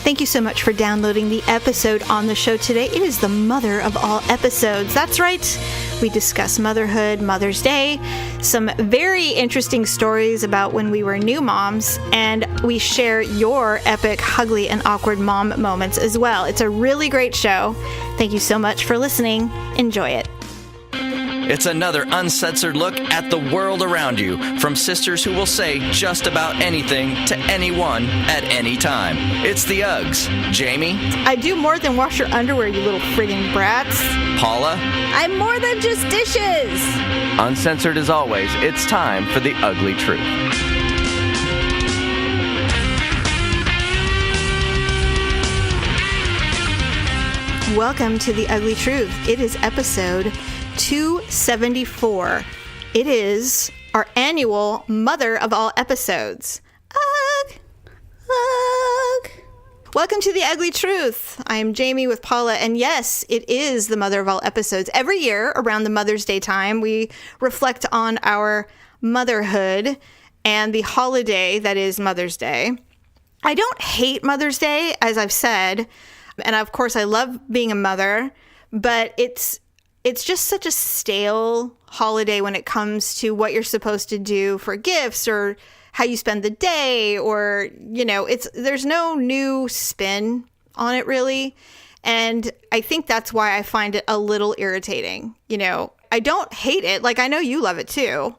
Thank you so much for downloading the episode on the show today. It is the mother of all episodes. That's right. We discuss motherhood, Mother's Day, some very interesting stories about when we were new moms, and we share your epic, ugly, and awkward mom moments as well. It's a really great show. Thank you so much for listening. Enjoy it. It's another uncensored look at the world around you, from sisters who will say just about anything to anyone at any time. It's the Uggs. Jamie? I do more than wash your underwear, you little friggin' brats. Paula? I'm more than just dishes. Uncensored as always, it's time for the ugly truth. Welcome to the Ugly Truth. It is episode 274. It is our annual Mother of All episodes. Ugh! Ugh! Welcome to the Ugly Truth. I am Jamie with Paula, and yes, it is the Mother of All episodes. Every year around the Mother's Day time, we reflect on our motherhood and the holiday that is Mother's Day. I don't hate Mother's Day, as I've said, and of course I love being a mother, but it's just such a stale holiday when it comes to what you're supposed to do for gifts or how you spend the day, or, you know, there's no new spin on it really. And I think that's why I find it a little irritating. You know, I don't hate it. Like, I know you love it too.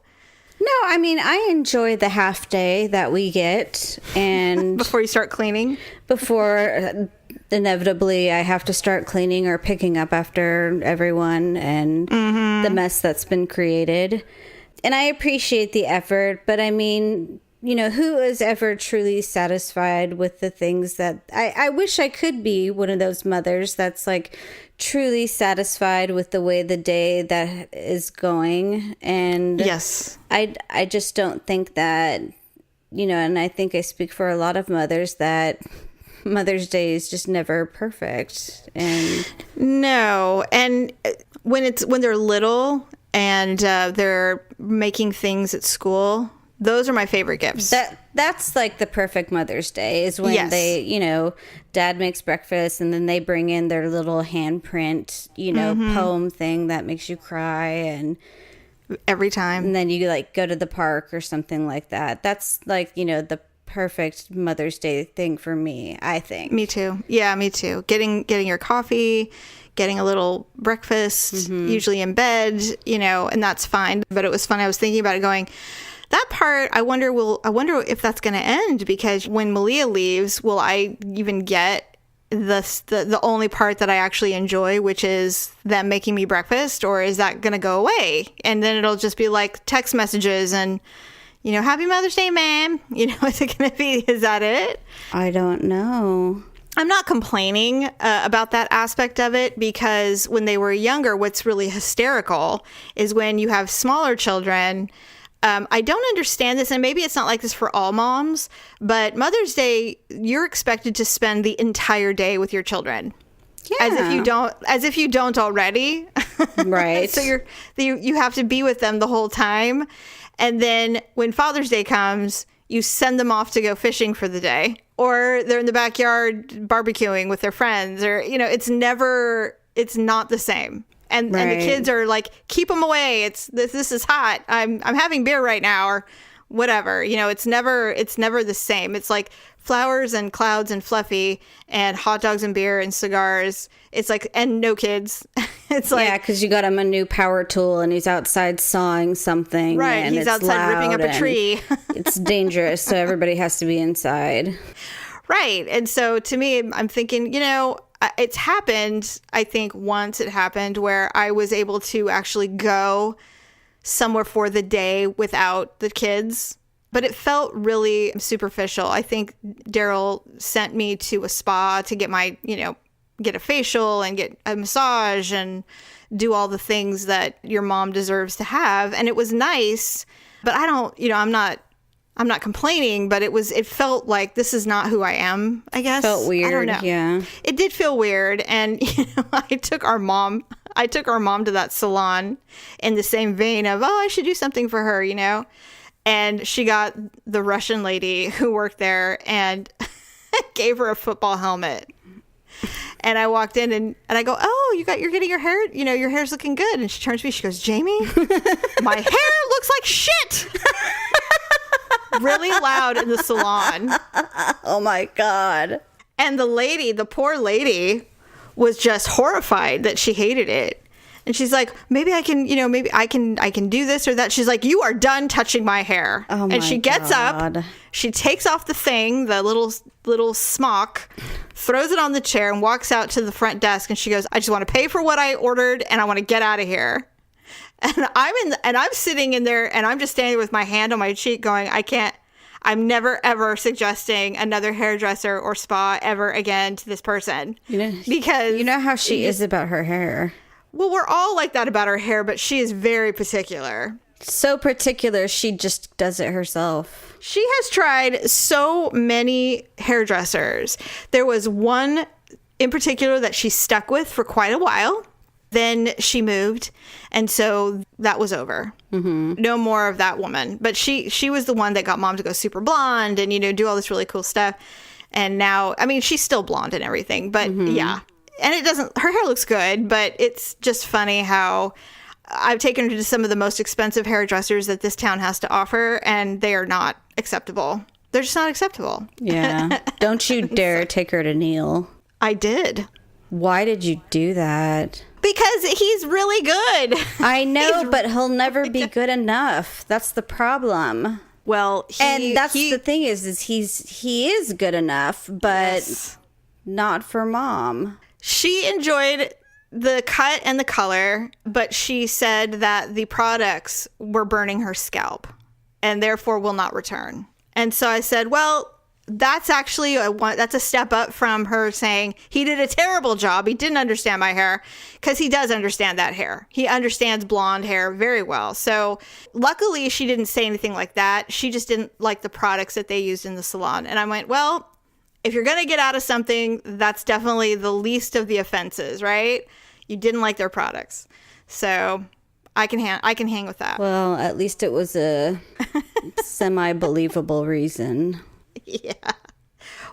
No, I mean, I enjoy the half day that we get, and before you start cleaning. Before inevitably I have to start cleaning or picking up after everyone and the mess that's been created. And I appreciate the effort, but I mean, you know, who is ever truly satisfied with the things that I wish I could be one of those mothers that's like truly satisfied with the way the day that is going. And yes, I just don't think that, you know, and I think I speak for a lot of mothers that Mother's Day is just never perfect. And no, and when they're little and they're making things at school, those are my favorite gifts. That's like the perfect Mother's Day is when they, you know, Dad makes breakfast and then they bring in their little handprint, you know, poem thing that makes you cry, and every time. And then you like go to the park or something like that. That's like, you know, the perfect Mother's Day thing for me, I think. Me too. Yeah, me too. Getting your coffee, getting a little breakfast, usually in bed, you know, and that's fine. But it was fun. I was thinking about it going, that part, I wonder if that's going to end, because when Malia leaves, will I even get the only part that I actually enjoy, which is them making me breakfast, or is that going to go away? And then it'll just be like text messages and, you know, Happy Mother's Day, ma'am. You know, is it going to be, is that it? I don't know. I'm not complaining about that aspect of it, because when they were younger, what's really hysterical is when you have smaller children. I don't understand this, and maybe it's not like this for all moms, but Mother's Day, you're expected to spend the entire day with your children. Yeah. As if you don't already. Right. So you have to be with them the whole time. And then when Father's Day comes, you send them off to go fishing for the day, or they're in the backyard barbecuing with their friends, or, you know, it's not the same. And the kids are like, keep them away. This is hot. I'm having beer right now, or whatever. You know, it's never the same. It's like flowers and clouds and fluffy and hot dogs and beer and cigars. It's like, and no kids. It's like, yeah, because you got him a new power tool and he's outside sawing something. Right, and he's outside ripping up a tree. It's dangerous, so everybody has to be inside. Right, and so to me, I'm thinking, you know, it's happened, I think once it happened where I was able to actually go somewhere for the day without the kids, but it felt really superficial. I think Daryl sent me to a spa to get my, you know, get a facial and get a massage and do all the things that your mom deserves to have. And it was nice, but I don't, you know, I'm not complaining, but it felt like this is not who I am, I guess. Felt weird. I don't know. Yeah. It did feel weird. And, you know, I took our mom to that salon in the same vein of, I should do something for her, you know? And she got the Russian lady who worked there, and gave her a football helmet. And I walked in and I go, oh, you're getting your hair, your hair's looking good. And she turns to me, she goes, Jamie, my hair looks like shit. Really loud in the salon. Oh my God. And the poor lady was just horrified that she hated it. And she's like, maybe I can do this or that. She's like, you are done touching my hair. Oh my and she gets God. up, she takes off the thing, the little smock, throws it on the chair and walks out to the front desk. And she goes, I just want to pay for what I ordered and I want to get out of here. And I'm sitting in there and I'm just standing with my hand on my cheek going, I'm never, ever suggesting another hairdresser or spa ever again to this person. Because you know how she is about her hair. Well, we're all like that about our hair, but she is very particular. So particular, she just does it herself. She has tried so many hairdressers. There was one in particular that she stuck with for quite a while. Then she moved, and so that was over. Mm-hmm. No more of that woman. But she was the one that got Mom to go super blonde and, do all this really cool stuff. And now, I mean, she's still blonde and everything, but yeah. And her hair looks good, but it's just funny how I've taken her to some of the most expensive hairdressers that this town has to offer, and they are not acceptable. They're just not acceptable. Yeah. Don't you dare take her to Neil. I did. Why did you do that? Because he's really good. I know, but he'll never be good enough. That's the problem. Well, the thing is he is good enough, but not for Mom. She enjoyed the cut and the color, but she said that the products were burning her scalp and therefore will not return. And so I said, well, that's actually that's a step up from her saying he did a terrible job. He didn't understand my hair, because he does understand that hair. He understands blonde hair very well. So luckily she didn't say anything like that. She just didn't like the products that they used in the salon. And I went, well, if you're going to get out of something, that's definitely the least of the offenses, right? You didn't like their products. So I can hang with that. Well, at least it was a semi-believable reason. Yeah.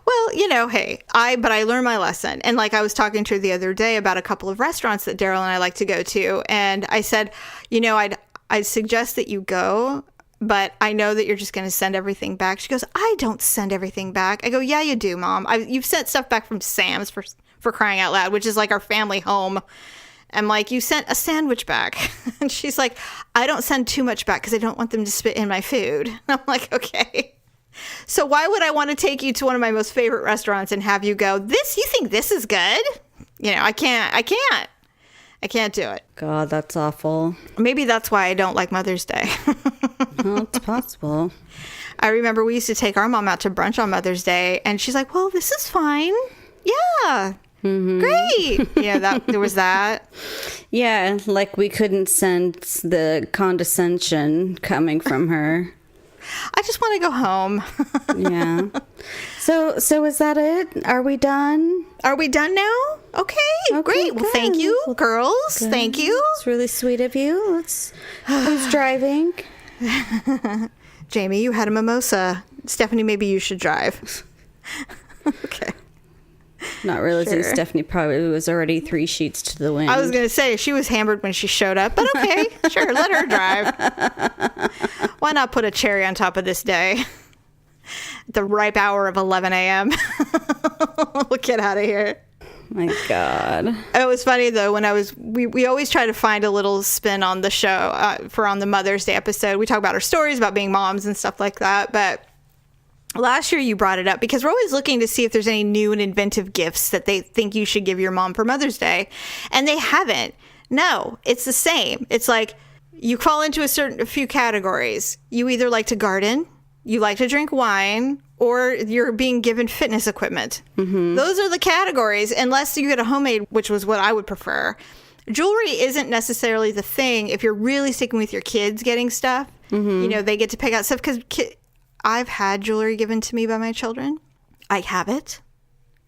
Well, hey, I learned my lesson. And like I was talking to her the other day about a couple of restaurants that Daryl and I like to go to. And I said, I'd suggest that you go, but I know that you're just going to send everything back. She goes, I don't send everything back. I go, yeah, you do, Mom. You've sent stuff back from Sam's for crying out loud, which is like our family home. I'm like, you sent a sandwich back. And she's like, I don't send too much back because I don't want them to spit in my food. And I'm like, okay. So why would I want to take you to one of my most favorite restaurants and have you go, you think this is good? I can't do it. God, that's awful. Maybe that's why I don't like Mother's Day. Well, it's possible. I remember we used to take our mom out to brunch on Mother's Day, and she's like, well, this is fine. Yeah. Mm-hmm. Great. There was that. Yeah, like we couldn't sense the condescension coming from her. I just want to go home. Yeah. So is that it? Are we done? Are we done now? Okay, great. Well, thank you, girls. Good. Thank you. It's really sweet of you. Who's driving? Jamie, you had a mimosa. Stephanie, maybe you should drive. Okay. Not realizing Stephanie probably was already 3 sheets to the wind. I was going to say, she was hammered when she showed up, but okay, sure, let her drive. Why not put a cherry on top of this day? The ripe hour of 11 a.m. We'll get out of here. My God. It was funny, though, when we always try to find a little spin on the show on the Mother's Day episode. We talk about our stories about being moms and stuff like that, but last year you brought it up because we're always looking to see if there's any new and inventive gifts that they think you should give your mom for Mother's Day. And they haven't. No, it's the same. It's like you fall into a few categories. You either like to garden, you like to drink wine, or you're being given fitness equipment. Mm-hmm. Those are the categories, unless you get a homemade, which was what I would prefer. Jewelry isn't necessarily the thing if you're really sticking with your kids getting stuff. Mm-hmm. They get to pick out stuff because I've had jewelry given to me by my children. I have it.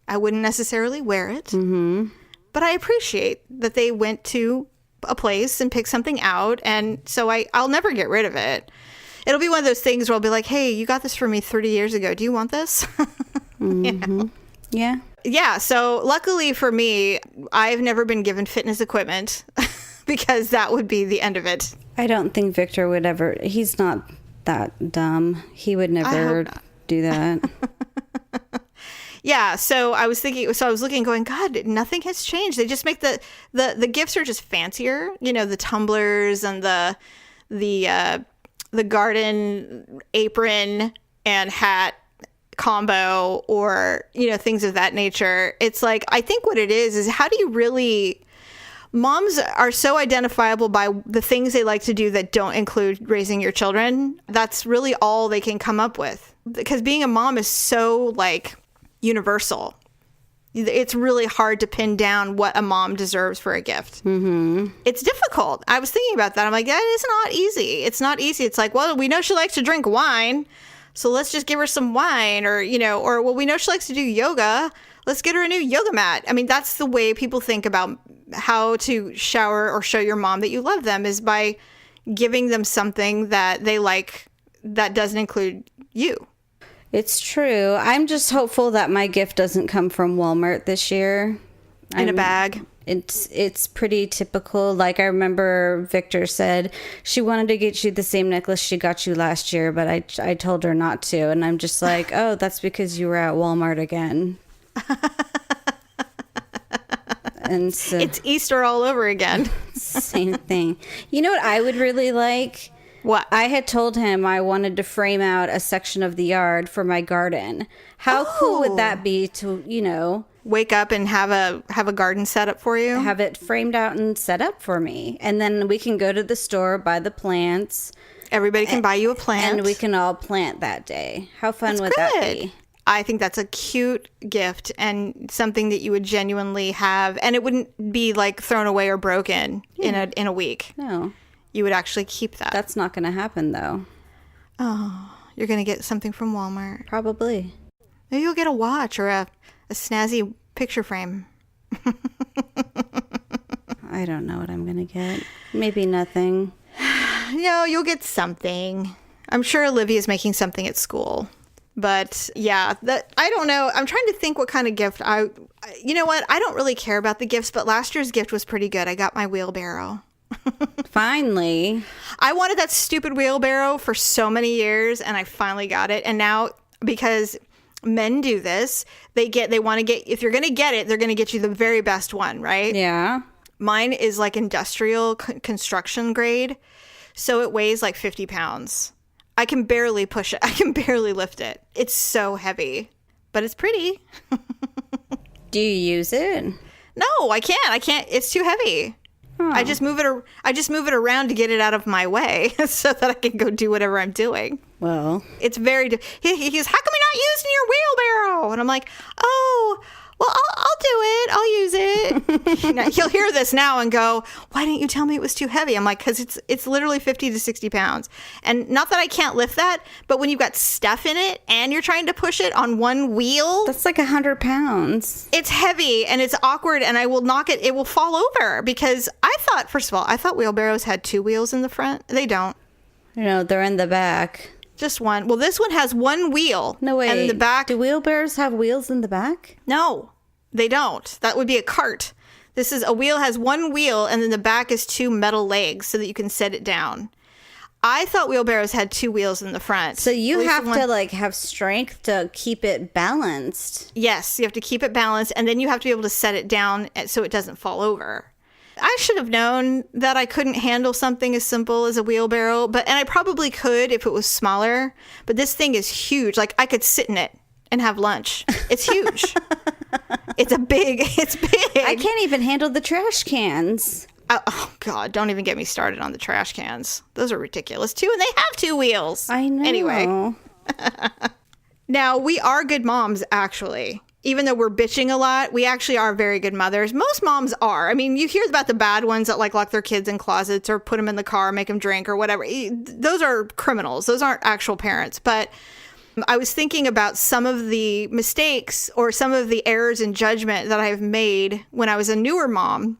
I wouldn't necessarily wear it. Mm-hmm. But I appreciate that they went to a place and picked something out. And so I'll never get rid of it. It'll be one of those things where I'll be like, hey, you got this for me 30 years ago. Do you want this? Yeah. Yeah, so luckily for me, I've never been given fitness equipment because that would be the end of it. I don't think Victor would ever. He's not that dumb. He would never do that. Yeah, so I was looking going, God, nothing has changed. They just make the gifts are just fancier, the tumblers and the garden apron and hat combo, or things of that nature. It's like, I think what it is how do you really, moms are so identifiable by the things they like to do that don't include raising your children. That's really all they can come up with, because being a mom is so universal. It's really hard to pin down what a mom deserves for a gift. It's difficult. I was thinking about that. I'm like, that is not easy. It's not easy. It's like, well, we know she likes to drink wine, so let's just give her some wine, or well, we know she likes to do yoga. Let's get her a new yoga mat. I mean, that's the way people think about how to shower or show your mom that you love them, is by giving them something that they like that doesn't include you. It's true. I'm just hopeful that my gift doesn't come from Walmart this year. In a bag. It's pretty typical. Like, I remember Victor said she wanted to get you the same necklace she got you last year, but I told her not to. And I'm just like, oh, that's because you were at Walmart again. And so It's Easter all over again. same thing. You know what I would really like? What? I had told him I wanted to frame out a section of the yard for my garden. How cool would that be to, Wake up and have a garden set up for you? have it framed out and set up for me? And then we can go to the store, buy the plants. Everybody can buy you a plant. And we can all plant that day. How fun would that be? I think that's a cute gift and something that you would genuinely have. And it wouldn't be thrown away or broken in a week. No. You would actually keep that. That's not going to happen, though. Oh, you're going to get something from Walmart. Probably. Maybe you'll get a watch or a snazzy picture frame. I don't know what I'm going to get. Maybe nothing. No, you'll get something. I'm sure Olivia's making something at school. But yeah, I don't know. I'm trying to think what kind of gift you know what? I don't really care about the gifts, but last year's gift was pretty good. I got my wheelbarrow. Finally. I wanted that stupid wheelbarrow for so many years, and I finally got it. And now, because men do this, if you're going to get it, they're going to get you the very best one, right? Yeah. Mine is industrial construction grade, so it weighs 50 pounds. I can barely push it. I can barely lift it. It's so heavy, but it's pretty. Do you use it? No, I can't. It's too heavy. Oh. I just move it around to get it out of my way so that I can go do whatever I'm doing. Well, It's very. He goes, how come you're not using your wheelbarrow? And I'm like, oh, well, I'll do it. I'll use it. Now, he'll hear this now and go, why didn't you tell me it was too heavy? I'm like, because it's literally 50 to 60 pounds. And not that I can't lift that, but when you've got stuff in it and you're trying to push it on one wheel, that's 100 pounds. it's heavy and it's awkward, and I will knock it. It will fall over, because first of all, I thought wheelbarrows had two wheels in the front. They don't. No, they're in the back. Just one. Well, this one has one wheel. No way. And in the back. Do wheelbarrows have wheels in the back? No, they don't. That would be a cart. A wheel has one wheel, and then the back is two metal legs so that you can set it down. I thought wheelbarrows had two wheels in the front. So you have to have strength to keep it balanced. Yes, you have to keep it balanced, and then you have to be able to set it down so it doesn't fall over. I should have known that I couldn't handle something as simple as a wheelbarrow, and I probably could if it was smaller, but this thing is huge. I could sit in it and have lunch. It's huge. It's big. I can't even handle the trash cans. Oh, God, don't even get me started on the trash cans. Those are ridiculous, too, and they have two wheels. I know. Anyway. Now, we are good moms, actually. Even though we're bitching a lot, we actually are very good mothers. Most moms are. I mean, you hear about the bad ones that lock their kids in closets or put them in the car, make them drink or whatever. Those are criminals. Those aren't actual parents. But I was thinking about some of the mistakes or some of the errors in judgment that I've made when I was a newer mom.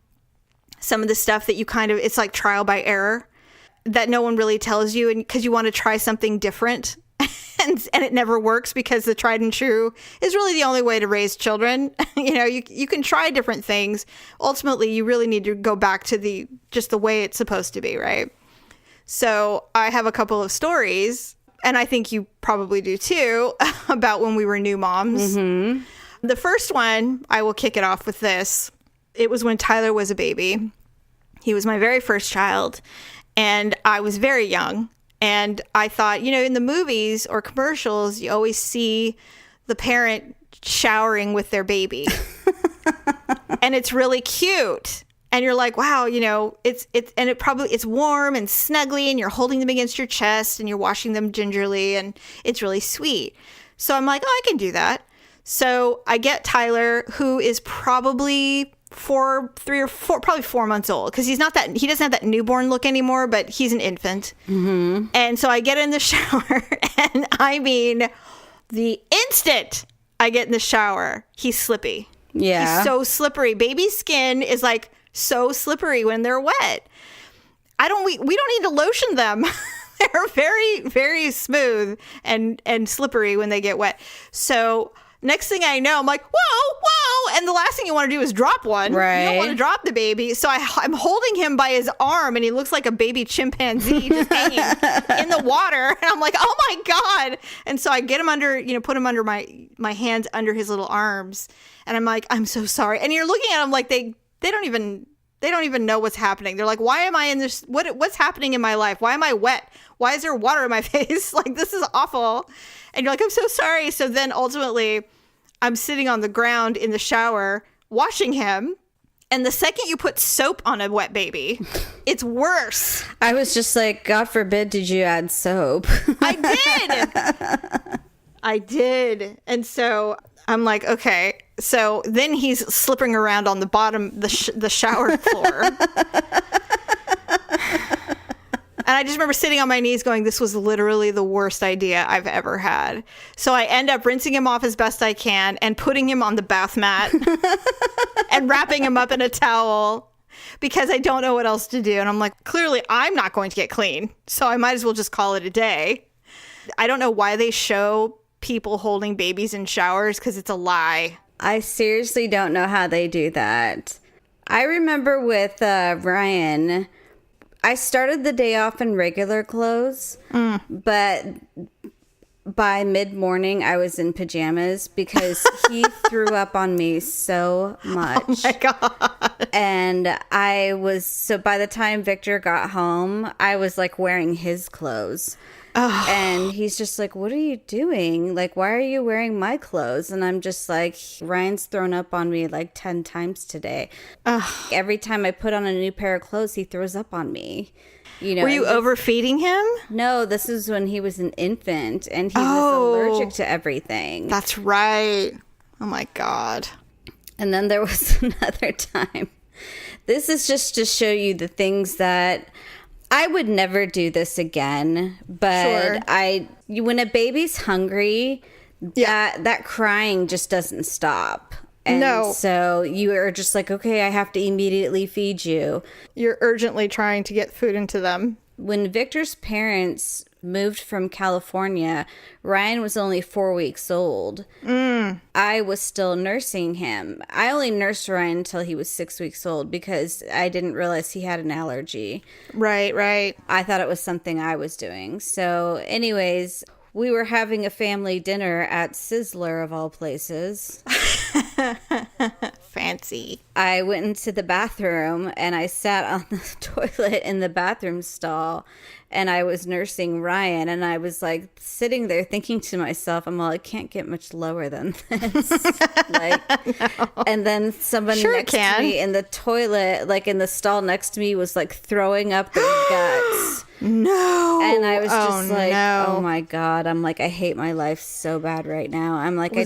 Some of the stuff that it's like trial by error that no one really tells you, and because you want to try something different. and it never works because the tried and true is really the only way to raise children. You can try different things. Ultimately, you really need to go back to just the way it's supposed to be, right? So I have a couple of stories, and I think you probably do too, about when we were new moms. Mm-hmm. The first one, I will kick it off with this. It was when Tyler was a baby. He was my very first child, and I was very young. And I thought, in the movies or commercials, you always see the parent showering with their baby. And it's really cute. And you're like, wow, it's warm and snuggly, and you're holding them against your chest and you're washing them gingerly, and it's really sweet. So I'm like, I can do that. So I get Tyler, who is probably 4 months old, because he doesn't have that newborn look anymore, but he's an infant. Mm-hmm. And so I get in the shower, and I mean, the instant I get in the shower, he's slippy. Yeah. He's so slippery. Baby skin is like so slippery when they're wet. We don't need to lotion them. They're very, very smooth and slippery when they get wet. So next thing I know, I'm like, whoa. And the last thing you want to do is drop one. Right. You don't want to drop the baby. So I'm holding him by his arm, and he looks like a baby chimpanzee just hanging in the water. And I'm like, oh my God. And so I get him under, put him under my hands under his little arms. And I'm like, I'm so sorry. And you're looking at them like they don't even know what's happening. They're like, why am I in this? What's happening in my life? Why am I wet? Why is there water in my face? Like, this is awful. And you're like, I'm so sorry. So then ultimately I'm sitting on the ground in the shower washing him. And the second you put soap on a wet baby, it's worse. I was just like, God forbid, did you add soap? I did. And so I'm like, okay. So then he's slipping around on the bottom, the shower floor. And I just remember sitting on my knees going, this was literally the worst idea I've ever had. So I end up rinsing him off as best I can and putting him on the bath mat and wrapping him up in a towel because I don't know what else to do. And I'm like, clearly I'm not going to get clean. So I might as well just call it a day. I don't know why they show people holding babies in showers, because it's a lie. I seriously don't know how they do that. I remember with Ryan, I started the day off in regular clothes, but by mid-morning I was in pajamas because he threw up on me so much. Oh my God. And so by the time Victor got home, I was like wearing his clothes. Oh. And he's just like, what are you doing? Like, why are you wearing my clothes? And I'm just like, Ryan's thrown up on me like 10 times today. Oh. Every time I put on a new pair of clothes, he throws up on me. Were you overfeeding him? No, this is when he was an infant and he was allergic to everything. That's right. Oh my God. And then there was another time. This is just to show you the things that I would never do this again, but sure. When a baby's hungry, that crying just doesn't stop. And so you are just like, okay, I have to immediately feed you. You're urgently trying to get food into them. When Victor's parents moved from California, Ryan was only 4 weeks old. I was still nursing him. I only nursed Ryan until he was 6 weeks old because I didn't realize he had an allergy. Right. I thought it was something I was doing. So anyways, we were having a family dinner at Sizzler of all places. Fancy. I went into the bathroom and I sat on the toilet in the bathroom stall and I was nursing Ryan and I was like sitting there thinking to myself, I'm all, I can't get much lower than this. No. And then someone next to me in the toilet, like in the stall next to me, was like throwing up their guts. No. And I was just oh my God. I'm like, I hate my life so bad right now. I'm like, I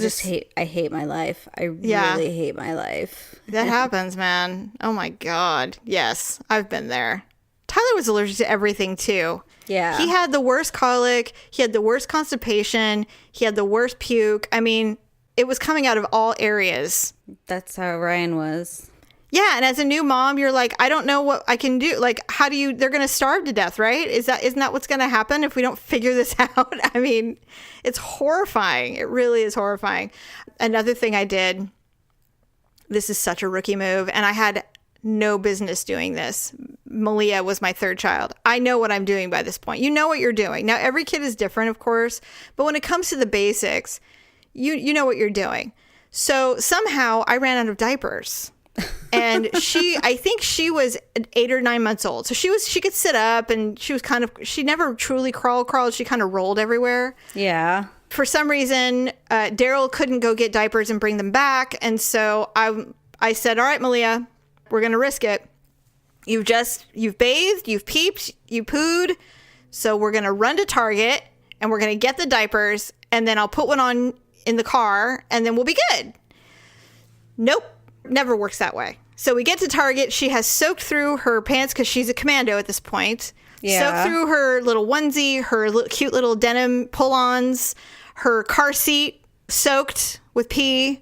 hate my life. I really hate my life. That happens, man. Oh my God. Yes, I've been there. Tyler was allergic to everything too. Yeah. He had the worst colic. He had the worst constipation. He had the worst puke. I mean, it was coming out of all areas. That's how Ryan was. Yeah, and as a new mom, you're like, I don't know what I can do. Like, they're going to starve to death, right? Isn't that what's going to happen if we don't figure this out? I mean, it's horrifying. It really is horrifying. Another thing I did, this is such a rookie move, and I had no business doing this. Malia was my third child. I know what I'm doing by this point. You know what you're doing. Now, every kid is different, of course, but when it comes to the basics, you know what you're doing. So somehow I ran out of diapers. And I think she was 8 or 9 months old. So she could sit up, and she never truly crawled. She kind of rolled everywhere. Yeah. For some reason, Daryl couldn't go get diapers and bring them back. And so I said, all right, Malia, we're going to risk it. You've bathed, you've peeped, you pooed. So we're going to run to Target and we're going to get the diapers, and then I'll put one on in the car and then we'll be good. Nope. Never works that way. So we get to Target. She has soaked through her pants because she's a commando at this point. Yeah. Soaked through her little onesie, her cute little denim pull-ons, her car seat soaked with pee.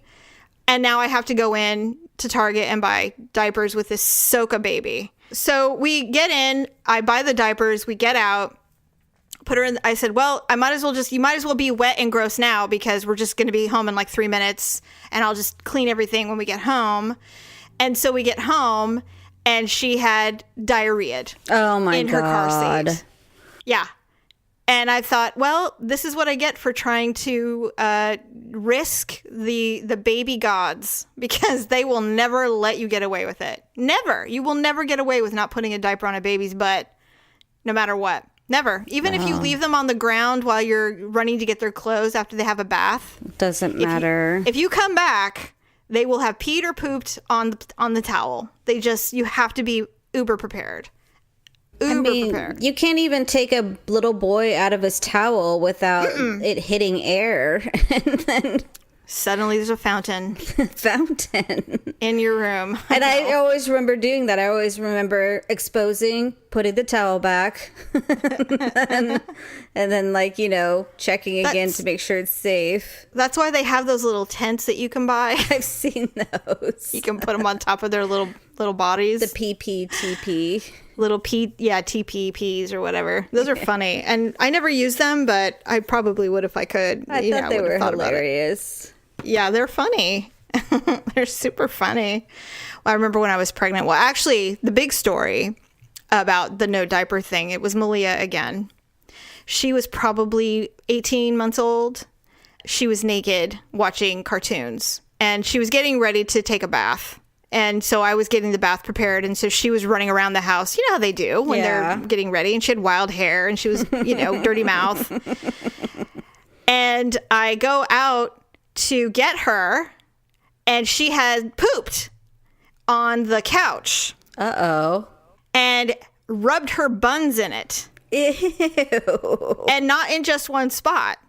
And now I have to go in to Target and buy diapers with this Soka baby. So we get in, I buy the diapers, we get out, put her in. I said, well, you might as well be wet and gross now because we're just going to be home in like 3 minutes and I'll just clean everything when we get home. And so we get home and she had diarrhea. Oh my God. In her car seat. Yeah. And I thought, well, this is what I get for trying to risk the baby gods, because they will never let you get away with it. Never. You will never get away with not putting a diaper on a baby's butt, no matter what. Never. Even if you leave them on the ground while you're running to get their clothes after they have a bath. Doesn't matter. If you come back, they will have peed or pooped on the towel. You have to be uber prepared. Prepared. You can't even take a little boy out of his towel without it hitting air. And then suddenly there's a fountain in your room. And I always remember doing that. I always remember exposing, putting the towel back, and then checking again to make sure it's safe. That's why they have those little tents that you can buy. I've seen those. You can put them on top of their little bodies. The PPTP. Little TPPs or whatever. Those are funny. And I never use them, but I probably would if I could. I thought they were hilarious. Yeah, they're funny. They're super funny. Well, I remember when I was pregnant. Well, actually, the big story about the no diaper thing, it was Malia again. She was probably 18 months old. She was naked watching cartoons, and she was getting ready to take a bath. And so I was getting the bath prepared. And so she was running around the house. You know how they do when they're getting ready. And she had wild hair and she was, dirty mouth. And I go out to get her and she had pooped on the couch. Uh-oh. And rubbed her buns in it. Ew. And not in just one spot.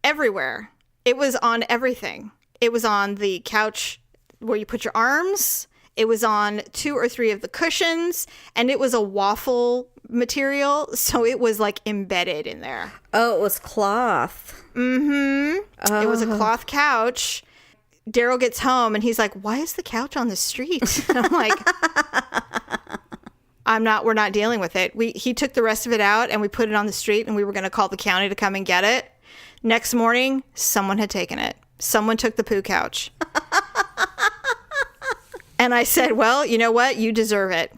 Everywhere. It was on everything. It was on the couch where you put your arms. It was on 2 or 3 of the cushions, and it was a waffle material, so it was like embedded in there. Oh, it was cloth. Mm-hmm. Oh. It was a cloth couch. Daryl gets home and he's like, why is the couch on the street? And I'm like, we're not dealing with it. He took the rest of it out and we put it on the street, and we were going to call the county to come and get it. Next morning, someone had taken it. Someone took the poo couch. And I said, well, you know what? You deserve it.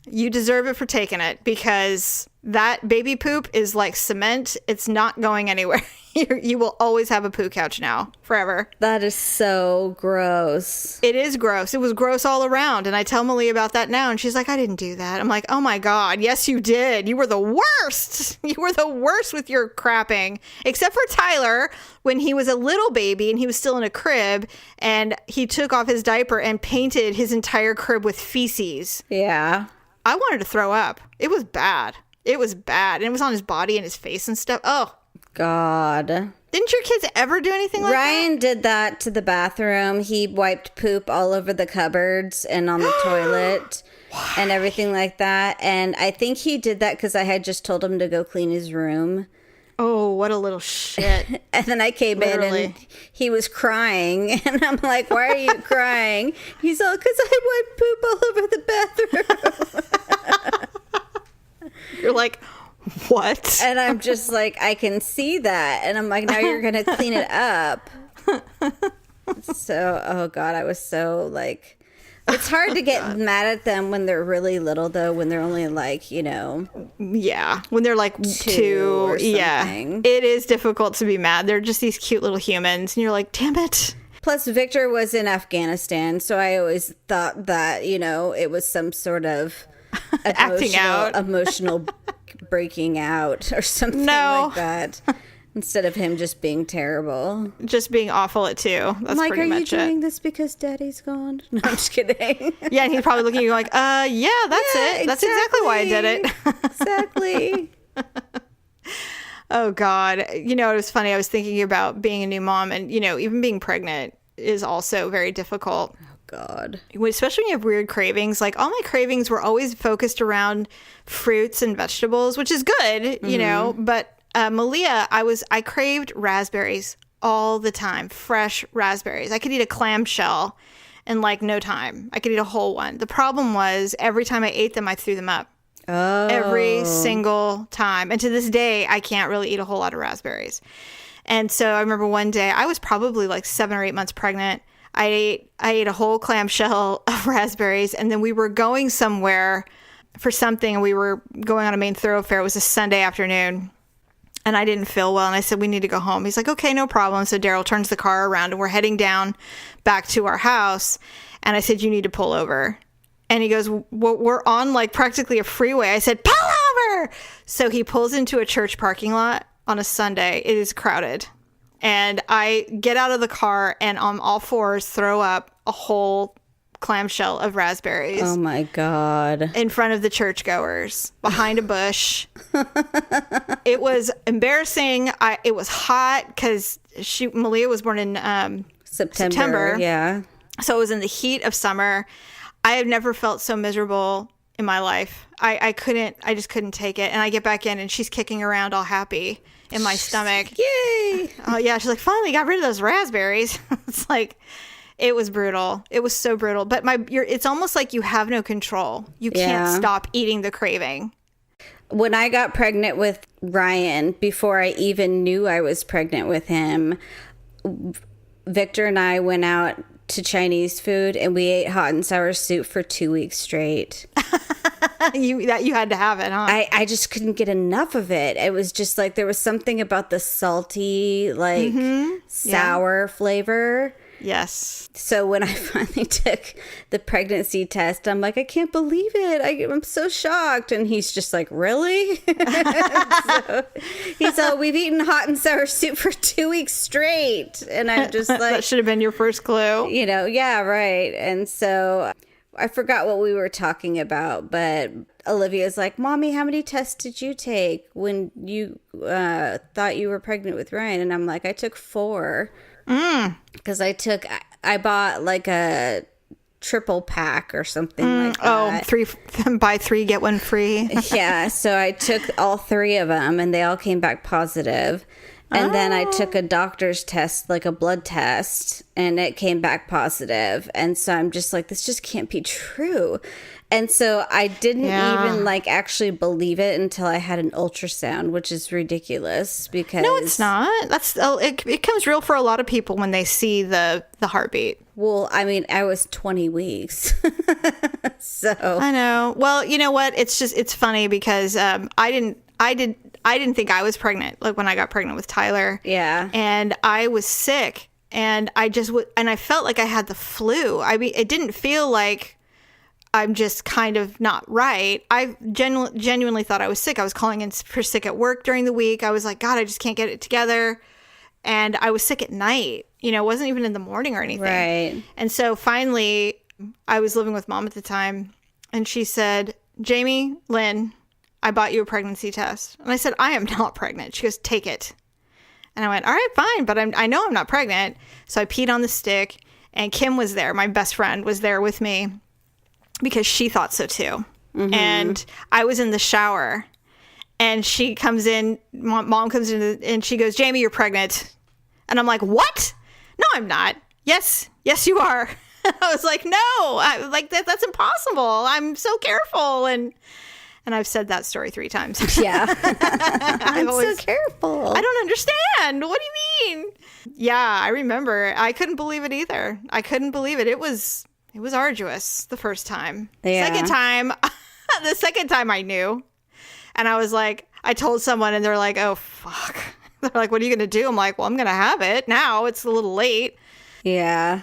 You deserve it for taking it, because that baby poop is like cement. It's not going anywhere. You will always have a poo couch now, forever. That is so gross. It is gross. It was gross all around. And I tell Malia about that now, and she's like, I didn't do that. I'm like, oh my God, yes, you did. You were the worst. You were the worst with your crapping. Except for Tyler, when he was a little baby and he was still in a crib, and he took off his diaper and painted his entire crib with feces. Yeah. I wanted to throw up. It was bad. It was bad. And it was on his body and his face and stuff. Oh, God. Didn't your kids ever do anything like that? Ryan did that to the bathroom. He wiped poop all over the cupboards and on the toilet and everything like that. And I think he did that because I had just told him to go clean his room. Oh, what a little shit. And then I came in and he was crying. And I'm like, why are you crying? He's all, because I went poop all over the bathroom. You're like, what? And I'm just like, I can see that. And I'm like, now you're going to clean it up. So, oh God, I was so like... It's hard to get mad at them when they're really little, though, when they're only like, you know. Yeah, when they're like two or something. Yeah, it is difficult to be mad. They're just these cute little humans, and you're like, damn it. Plus, Victor was in Afghanistan, so I always thought that, you know, it was some sort of acting out, emotional breaking out or something like that. Instead of him just being terrible. Just being awful at 2. That's like, pretty much it. Are you doing this because Daddy's gone? No, I'm just kidding. Yeah, and he's probably looking at you like, yeah, that's it. That's exactly why I did it. Exactly. Oh, God. You know, it was funny. I was thinking about being a new mom and, you know, even being pregnant is also very difficult. Oh, God. Especially when you have weird cravings. Like, all my cravings were always focused around fruits and vegetables, which is good, you know, but... Malia, I craved raspberries all the time, fresh raspberries. I could eat a clamshell in like no time. I could eat a whole one. The problem was every time I ate them, I threw them up. Oh. Every single time. And to this day, I can't really eat a whole lot of raspberries. And so I remember one day, I was probably like 7 or 8 months pregnant. I ate a whole clamshell of raspberries, and then we were going somewhere for something, and we were going on a main thoroughfare. It was a Sunday afternoon. And I didn't feel well. And I said, we need to go home. He's like, okay, no problem. So Daryl turns the car around and we're heading down back to our house. And I said, you need to pull over. And he goes, well, we're on like practically a freeway. I said, pull over. So he pulls into a church parking lot on a Sunday. It is crowded. And I get out of the car and on all fours throw up a whole clamshell of raspberries. Oh my God. In front of the churchgoers behind a bush. It was embarrassing. It was hot because Malia was born in September. Yeah. So it was in the heat of summer. I have never felt so miserable in my life. I just couldn't take it. And I get back in and she's kicking around all happy in my stomach. Yay. Oh yeah. She's like, finally got rid of those raspberries. It's like, it was brutal. It was so brutal. But it's almost like you have no control. You can't stop eating the craving. When I got pregnant with Ryan, before I even knew I was pregnant with him, Victor and I went out to Chinese food and we ate hot and sour soup for 2 weeks straight. You had to have it, huh? I just couldn't get enough of it. It was just like there was something about the salty, like sour flavor. Yes. So when I finally took the pregnancy test, I'm like, I can't believe it. I'm so shocked. And he's just like, really? So he's all, we've eaten hot and sour soup for 2 weeks straight. And I'm just like, that should have been your first clue. You know, yeah, right. And so I forgot what we were talking about, but Olivia's like, Mommy, how many tests did you take when you thought you were pregnant with Ryan? And I'm like, I took 4. Because I bought like a triple pack or something like that. 3 buy 3 get 1 free. Yeah, so I took all 3 of them and they all came back positive. And then I took a doctor's test, like a blood test, and it came back positive. And so I'm just like, this just can't be true. And so I didn't even like actually believe it until I had an ultrasound, which is ridiculous because no, it's not. It comes real for a lot of people when they see the heartbeat. Well, I mean, I was 20 weeks. So I know. Well, you know what? It's funny because I didn't think I was pregnant, like when I got pregnant with Tyler. Yeah. And I was sick and I felt like I had the flu. I mean, it didn't feel like I'm just kind of not right. I genuinely thought I was sick. I was calling in for sick at work during the week. I was like, God, I just can't get it together. And I was sick at night. You know, it wasn't even in the morning or anything. Right. And so finally, I was living with Mom at the time. And she said, Jamie, Lynn, I bought you a pregnancy test. And I said, I am not pregnant. She goes, take it. And I went, all right, fine. But I know I'm not pregnant. So I peed on the stick. And Kim was there. My best friend was there with me because she thought so too. Mm-hmm. And I was in the shower. And she comes in, mom comes in, and she goes, Jamie, you're pregnant. And I'm like, what? No, I'm not. Yes, you are. I was like, no, that's impossible. I'm so careful. And I've said that story 3 times. Yeah. I'm so careful. I don't understand. What do you mean? Yeah, I remember. I couldn't believe it either. I couldn't believe it. It was arduous the first time. Yeah. The second time I knew. And I was like, I told someone and they're like, oh, fuck. They're like, what are you going to do? I'm like, well, I'm going to have it now. It's a little late. Yeah.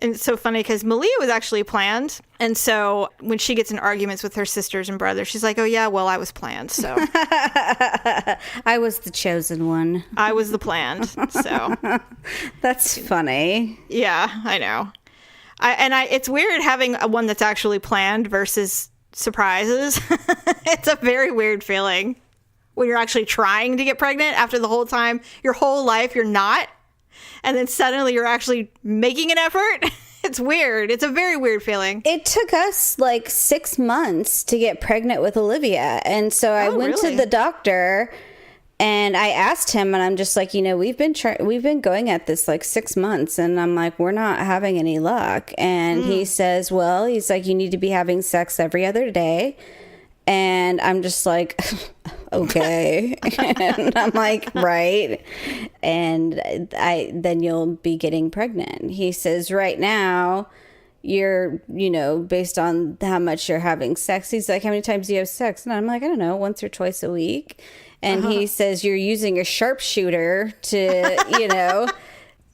And it's so funny because Malia was actually planned. And so when she gets in arguments with her sisters and brothers, she's like, oh, yeah, well, I was planned. So I was the chosen one. I was the planned. So that's funny. Yeah, I know. It's weird having one that's actually planned versus surprises. It's a very weird feeling when you're actually trying to get pregnant after the whole time, your whole life, you're not. And then suddenly you're actually making an effort. It's weird. It's a very weird feeling. It took us like 6 months to get pregnant with Olivia. And so I went to the doctor and I asked him, and I'm just like, we've been going at this like 6 months. And I'm like, we're not having any luck. And he says, well, he's like, you need to be having sex every other day. And I'm just like, okay. And I'm like, right. And then you'll be getting pregnant. He says, right now, you're, based on how much you're having sex. He's like, how many times do you have sex? And I'm like, I don't know, once or twice a week. And he says, you're using a sharpshooter to,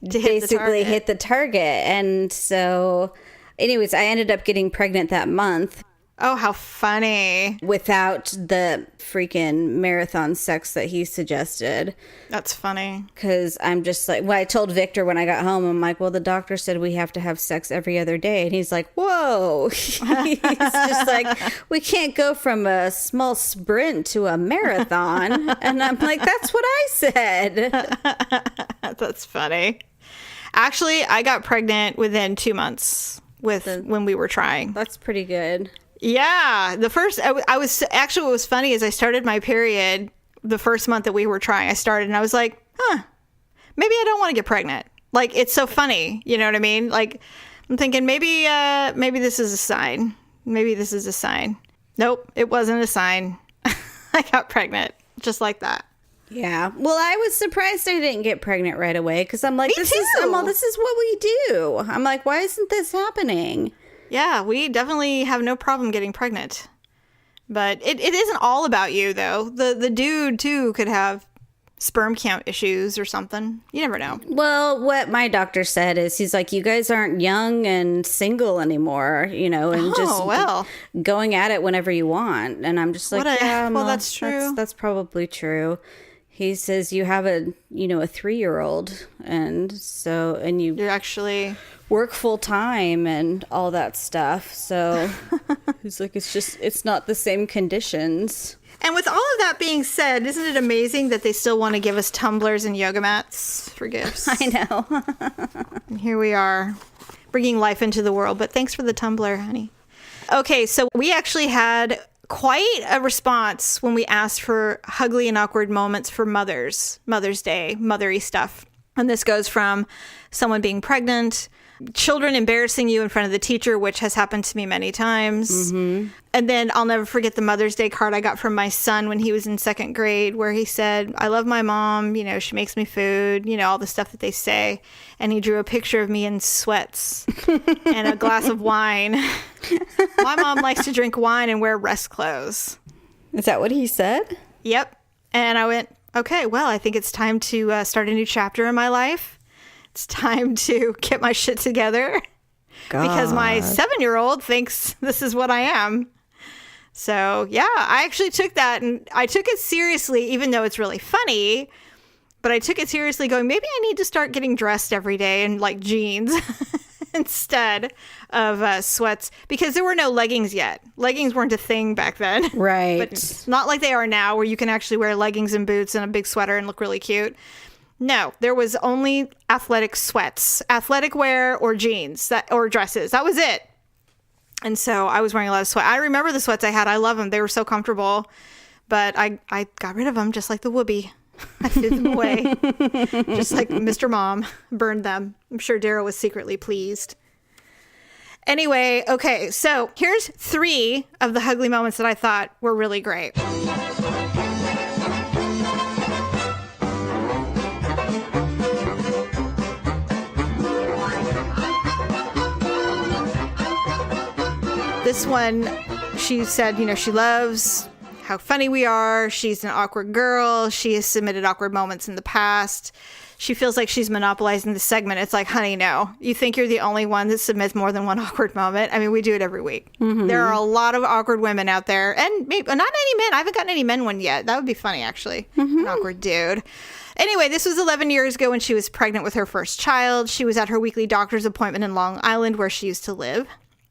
basically hit the target. And so, anyways, I ended up getting pregnant that month. Oh, how funny. Without the freaking marathon sex that he suggested. That's funny. Because I'm just like, I told Victor when I got home, I'm like, well, the doctor said we have to have sex every other day. And he's like, whoa. He's just like, we can't go from a small sprint to a marathon. And I'm like, that's what I said. That's funny. Actually, I got pregnant within 2 months when we were trying. That's pretty good. Yeah, I was actually, what was funny is I started my period the first month that we were trying. I started and I was like, maybe I don't want to get pregnant. Like, it's so funny. You know what I mean? Like, I'm thinking maybe this is a sign. Maybe this is a sign. Nope, it wasn't a sign. I got pregnant just like that. Yeah. Well, I was surprised I didn't get pregnant right away because I'm like, this is what we do. I'm like, why isn't this happening? Yeah, we definitely have no problem getting pregnant. But it isn't all about you, though. The dude, too, could have sperm count issues or something. You never know. Well, what my doctor said is he's like, you guys aren't young and single anymore, and going at it whenever you want. And I'm just like, that's true. That's probably true. He says you have a 3-year-old, and you're actually work full time and all that stuff. So he's like, it's not the same conditions. And with all of that being said, isn't it amazing that they still want to give us tumblers and yoga mats for gifts? I know. And here we are, bringing life into the world. But thanks for the tumbler, honey. Okay, so we actually had quite a response when we asked for H-Uglee and Awkward Moments for Mother's Day, mothery stuff. And this goes from someone being pregnant, children embarrassing you in front of the teacher, which has happened to me many times. Mm-hmm. And then I'll never forget the Mother's Day card I got from my son when he was in 2nd grade, where he said, I love my mom, she makes me food, all the stuff that they say. And he drew a picture of me in sweats and a glass of wine. My mom likes to drink wine and wear rest clothes. Is that what he said? Yep. And I went, okay, well, I think it's time to start a new chapter in my life. It's time to get my shit together. God. Because my 7-year-old thinks this is what I am. So, yeah, I actually took that and I took it seriously, even though it's really funny. But I took it seriously going, maybe I need to start getting dressed every day in like jeans instead of sweats, because there were no leggings yet. Leggings weren't a thing back then. Right. But not like they are now, where you can actually wear leggings and boots and a big sweater and look really cute. No, there was only athletic sweats, athletic wear, or jeans or dresses. That was it. And so I was wearing a lot of sweat. I remember the sweats I had. I love them. They were so comfortable. But I got rid of them just like the whoopee. I threw them away. Just like Mr. Mom burned them. I'm sure Daryl was secretly pleased. Anyway, okay, so here's 3 of the Ugly moments that I thought were really great. This one, she said, she loves how funny we are. She's an awkward girl. She has submitted awkward moments in the past. She feels like she's monopolizing the segment. It's like, honey, no. You think you're the only one that submits more than one awkward moment? I mean, we do it every week. Mm-hmm. There are a lot of awkward women out there. And maybe, not any men. I haven't gotten any men one yet. That would be funny, actually. Mm-hmm. An awkward dude. Anyway, this was 11 years ago when she was pregnant with her first child. She was at her weekly doctor's appointment in Long Island, where she used to live.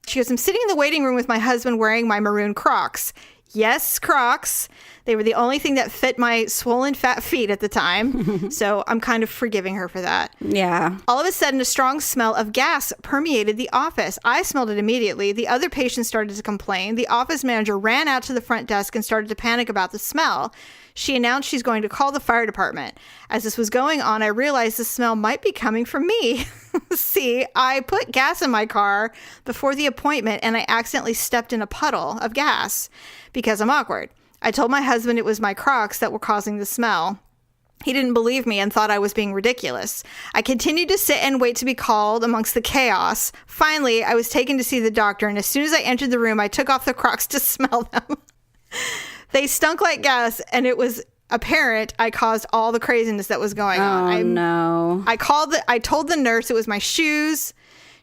She goes, I'm sitting in the waiting room with my husband wearing my maroon Crocs. Yes, Crocs. They were the only thing that fit my swollen fat feet at the time. So I'm kind of forgiving her for that. Yeah. All of a sudden, a strong smell of gas permeated the office. I smelled it immediately. The other patients started to complain. The office manager ran out to the front desk and started to panic about the smell. She announced she's going to call the fire department. As this was going on, I realized the smell might be coming from me. See, I put gas in my car before the appointment and I accidentally stepped in a puddle of gas because I'm awkward. I told my husband it was my Crocs that were causing the smell. He didn't believe me and thought I was being ridiculous. I continued to sit and wait to be called amongst the chaos. Finally, I was taken to see the doctor, and as soon as I entered the room, I took off the Crocs to smell them. They stunk like gas, and it was apparent I caused all the craziness that was going on. Oh, no. I told the nurse it was my shoes.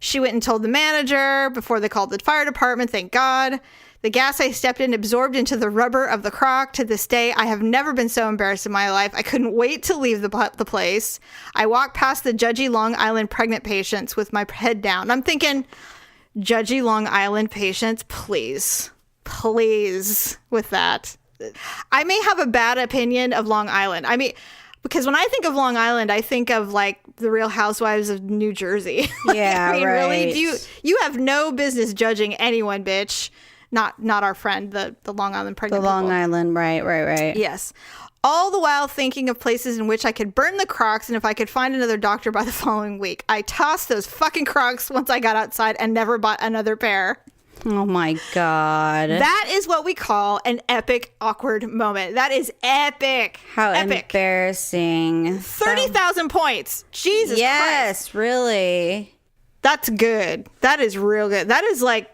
She went and told the manager before they called the fire department, thank God. The gas I stepped in absorbed into the rubber of the Croc. To this day, I have never been so embarrassed in my life. I couldn't wait to leave the place. I walked past the judgy Long Island pregnant patients with my head down. I'm thinking, judgy Long Island patients, please with that. I may have a bad opinion of Long Island. I mean, because when I think of Long Island, I think of like the Real Housewives of New Jersey. Yeah, I mean, right. Really, you have no business judging anyone, bitch. Not our friend, the Long Island pregnant people. The Long Island, right. Yes. All the while thinking of places in which I could burn the Crocs and if I could find another doctor by the following week. I tossed those fucking Crocs once I got outside and never bought another pair. Oh my God. That is what we call an epic awkward moment. That is epic. How epic. Embarrassing. 30,000 points. Jesus Christ. Yes, really. That's good. That is real good. That is like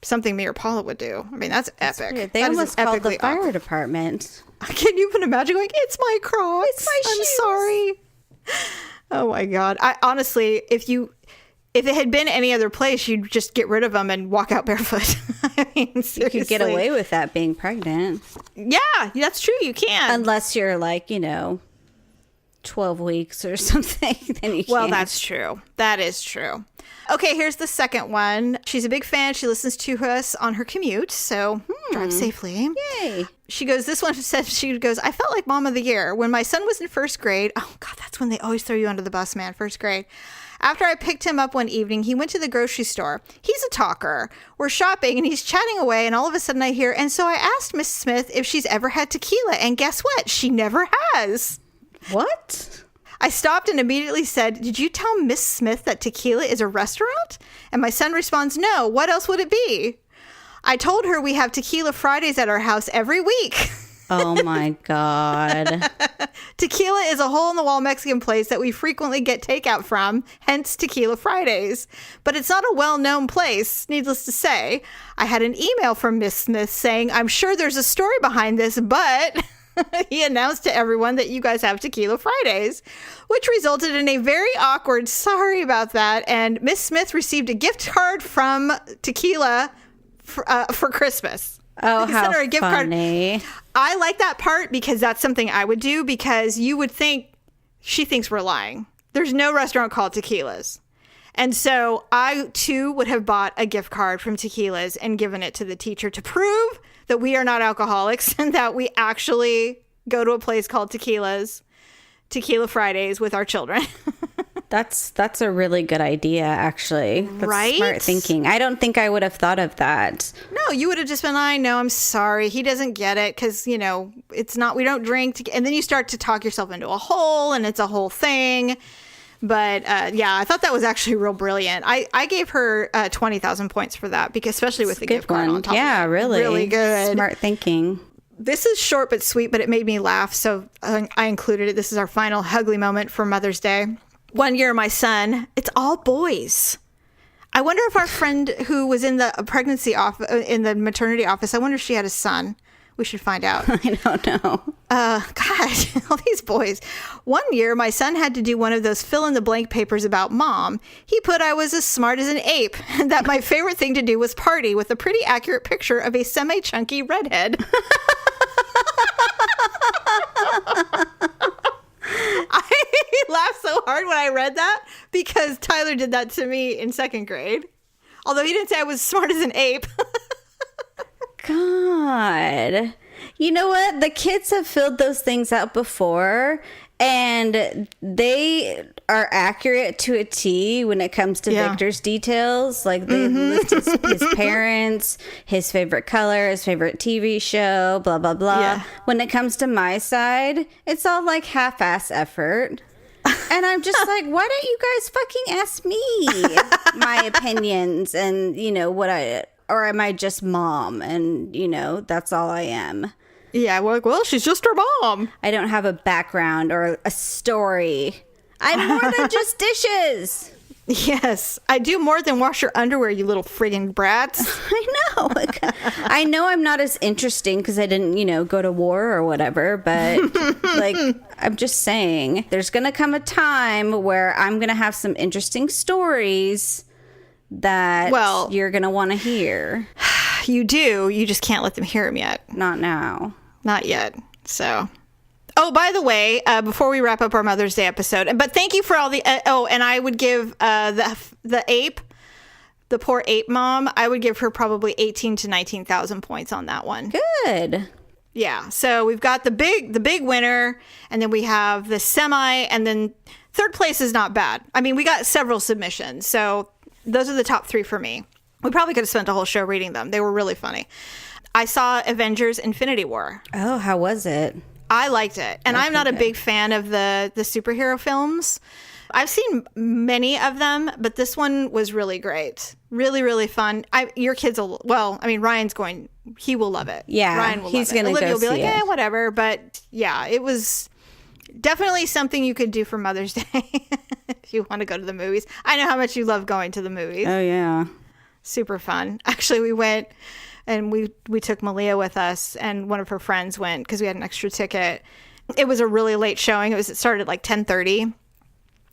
something me or Paula would do. I mean, that's epic. Weird. They that almost called the fire awkward. Department. Can you even imagine going, it's my Crocs. It's my I'm shoes. sorry. Oh my God. I honestly, if it had been any other place, you'd just get rid of them and walk out barefoot. I mean, seriously. You could get away with that being pregnant. Yeah, that's true. You can. Unless you're like, 12 weeks or something. Then you Well, can't. that's true. That is true. Okay, here's the second one. She's a big fan. She listens to us on her commute, so drive safely. Yay. She goes, this one says, I felt like mom of the year. When my son was in first grade, oh God, that's when they always throw you under the bus, man, first grade. After I picked him up one evening, he went to the grocery store. He's a talker. We're shopping and he's chatting away, and all of a sudden I hear, and so I asked Miss Smith if she's ever had tequila, and guess what? She never has. What? I stopped and immediately said, did you tell Miss Smith that tequila is a restaurant? And my son responds, no, what else would it be? I told her we have Tequila Fridays at our house every week. Oh my God. Tequila is a hole-in-the-wall Mexican place that we frequently get takeout from, hence Tequila Fridays. But it's not a well-known place, needless to say. I had an email from Miss Smith saying, I'm sure there's a story behind this, but... he announced to everyone that you guys have Tequila Fridays, which resulted in a very awkward sorry about that. And Miss Smith received a gift card from Tequila for Christmas. Oh, how sent her a gift funny. Card. I like that part because that's something I would do, because you would think she thinks we're lying. There's no restaurant called Tequila's. And so I, too, would have bought a gift card from Tequila's and given it to the teacher to prove that we are not alcoholics and that we actually go to a place called Tequila Fridays with our children. That's a really good idea, actually. That's Right? smart thinking. I don't think I would have thought of that. No, you would have just been, I know, I'm sorry. He doesn't get it because, it's not, we don't drink. And then you start to talk yourself into a hole and it's a whole thing. But yeah, I thought that was actually real brilliant. I gave her 20,000 points for that because especially with the gift card on top. Yeah, really. Really good. Smart thinking. This is short but sweet, but it made me laugh. So I included it. This is our final Ugly moment for Mother's Day. One year, my son, it's all boys. I wonder if our friend who was in the pregnancy office, in the maternity office, I wonder if she had a son. We should find out. I don't know. God, all these boys. One year, my son had to do one of those fill-in-the-blank papers about mom. He put I was as smart as an ape, and that my favorite thing to do was party with a pretty accurate picture of a semi-chunky redhead. I laughed so hard when I read that because Tyler did that to me in second grade. Although he didn't say I was smart as an ape. God. You know what? The kids have filled those things out before, and they are accurate to a T when it comes to Victor's details. Like, they list his parents, his favorite color, his favorite TV show, blah, blah, blah. Yeah. When it comes to my side, it's all like half-ass effort. And I'm just like, why don't you guys fucking ask me my opinions and, or am I just mom? And, that's all I am. Yeah, well, she's just her mom. I don't have a background or a story. I'm more than just dishes. Yes, I do more than wash your underwear, you little friggin' brats. I know. I know I'm not as interesting because I didn't, go to war or whatever. But, I'm just saying, there's going to come a time where I'm going to have some interesting stories that you're going to want to hear. You do. You just can't let them hear them yet. Not now. Not yet. So... Oh, by the way, before we wrap up our Mother's Day episode, but thank you for all the, and I would give the ape, the poor ape mom, I would give her probably 18 to 19,000 points on that one. Good. Yeah. So we've got the big winner, and then we have the semi, and then third place is not bad. I mean, we got several submissions, so those are the top three for me. We probably could have spent a whole show reading them. They were really funny. I saw Avengers Infinity War. Oh, how was it? I liked it. And I'm not a big fan of the superhero films. I've seen many of them, but this one was really great. Really, really fun. Your kids will, Ryan's going, he will love it. Yeah, Ryan will he's love it. going to go Olivia will be see like, it. Whatever. But yeah, it was definitely something you could do for Mother's Day if you want to go to the movies. I know how much you love going to the movies. Oh, yeah. Super fun. Actually, we went... And we took Malia with us, and one of her friends went because we had an extra ticket. It was a really late showing. It started at like 10:30,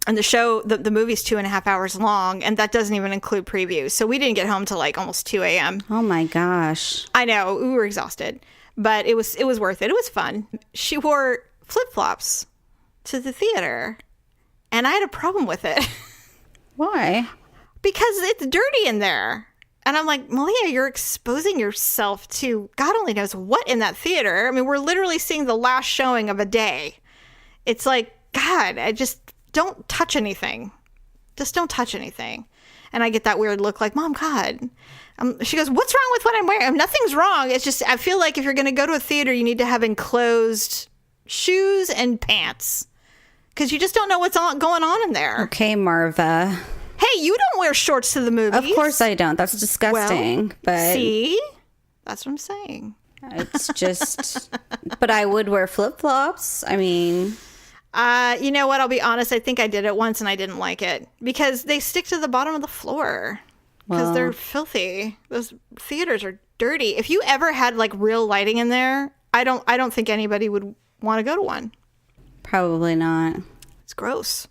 and the show, the movie's 2.5 hours long, and that doesn't even include previews. So we didn't get home till like almost 2 a.m. Oh my gosh! I know, we were exhausted, but it was worth it. It was fun. She wore flip-flops to the theater, and I had a problem with it. Why? Because it's dirty in there. And I'm like, Malia, you're exposing yourself to God only knows what in that theater. I mean, we're literally seeing the last showing of a day. It's like, God, I just don't touch anything. Just don't touch anything. And I get that weird look like, Mom, God. She goes, what's wrong with what I'm wearing? Nothing's wrong. It's just, I feel like if you're going to go to a theater, you need to have enclosed shoes and pants. Because you just don't know what's going on in there. Okay, Marva. Hey, you don't wear shorts to the movies. Of course I don't. That's disgusting. Well, but see? That's what I'm saying. It's just... But I would wear flip-flops. I mean... You know what? I'll be honest. I think I did it once and I didn't like it. Because they stick to the bottom of the floor. Because they're filthy. Those theaters are dirty. If you ever had like real lighting in there, I don't think anybody would want to go to one. Probably not. It's gross.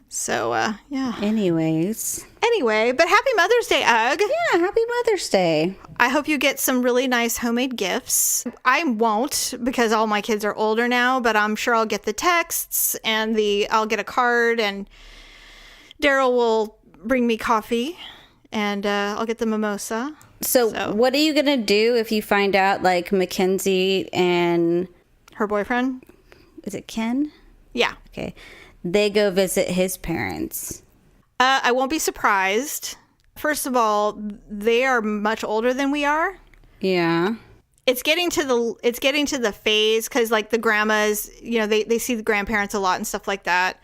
So, yeah. Anyway, but happy Mother's Day, Ugg. Yeah, happy Mother's Day. I hope you get some really nice homemade gifts. I won't because all my kids are older now, but I'm sure I'll get the texts and I'll get a card, and Daryl will bring me coffee, and I'll get the mimosa. So what are you going to do if you find out like Mackenzie and... Her boyfriend? Is it Ken? Yeah. Okay. they go visit his parents? I won't be surprised. First of all, they are much older than we are. Yeah. It's getting to the phase because like the grandmas, they see the grandparents a lot and stuff like that.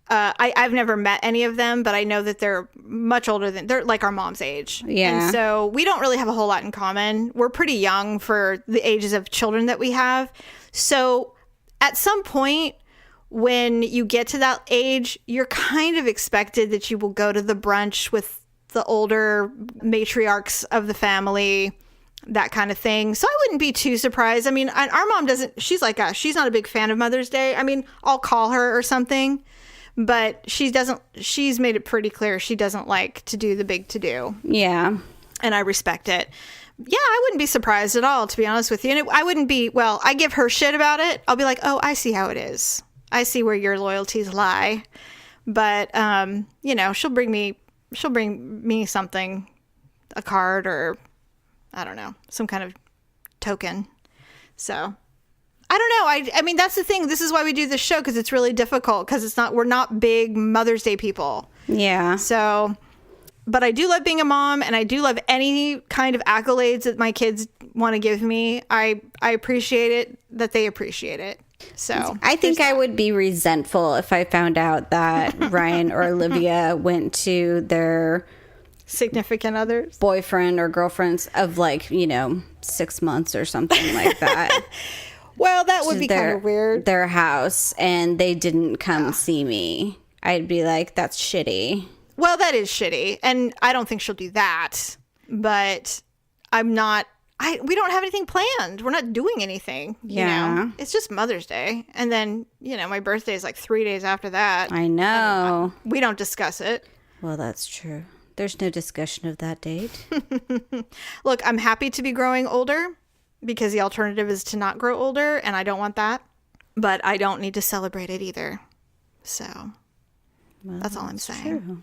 I've never met any of them, but I know that they're much older they're like our mom's age. Yeah. And so we don't really have a whole lot in common. We're pretty young for the ages of children that we have. So at some point when you get to that age, you're kind of expected that you will go to the brunch with the older matriarchs of the family, that kind of thing. So I wouldn't be too surprised. I mean, our mom she's like us. She's not a big fan of Mother's Day. I mean, I'll call her or something, but she's made it pretty clear she doesn't like to do the big to-do. Yeah. And I respect it. Yeah, I wouldn't be surprised at all, to be honest with you. And I wouldn't be, I give her shit about it. I'll be like, oh, I see how it is. I see where your loyalties lie. But, she'll bring me something, a card or, I don't know, some kind of token. So, I don't know. I mean, that's the thing. This is why we do this show, because it's really difficult, because we're not big Mother's Day people. Yeah. So, but I do love being a mom, and I do love any kind of accolades that my kids want to give me. I appreciate it, that they appreciate it. So I think I would be resentful if I found out that Ryan or Olivia went to their significant others, boyfriend or girlfriends of 6 months or something like that. Well, that would be kind of weird. Their house, and they didn't come see me. I'd be like, that's shitty. Well, that is shitty, and I don't think she'll do that. But I'm not. We don't have anything planned. We're not doing anything. Yeah. It's just Mother's Day. And then, my birthday is like 3 days after that. I know. We don't discuss it. Well, that's true. There's no discussion of that date. Look, I'm happy to be growing older because the alternative is to not grow older, and I don't want that. But I don't need to celebrate it either. So that's all I'm saying. True.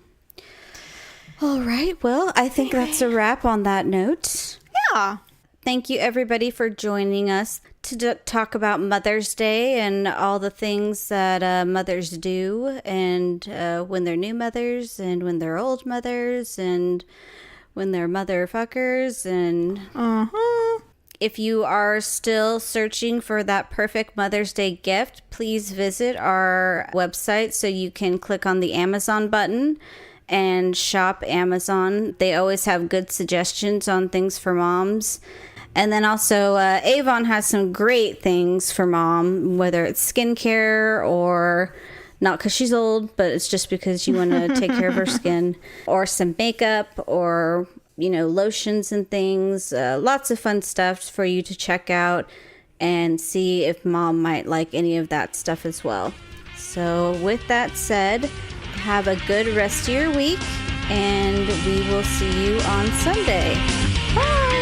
All right. Well, I think that's a wrap on that note. Yeah. Thank you, everybody, for joining us to talk about Mother's Day and all the things that mothers do, and when they're new mothers, and when they're old mothers, and when they're motherfuckers. And if you are still searching for that perfect Mother's Day gift, please visit our website so you can click on the Amazon button and shop Amazon. They always have good suggestions on things for moms. And then also, Avon has some great things for mom, whether it's skincare or not because she's old, but it's just because you want to take care of her skin, or some makeup, or, lotions and things. Lots of fun stuff for you to check out and see if mom might like any of that stuff as well. So with that said, have a good rest of your week, and we will see you on Sunday. Bye!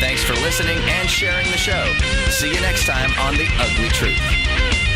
Thanks for listening and sharing the show. See you next time on The Ugly Truth.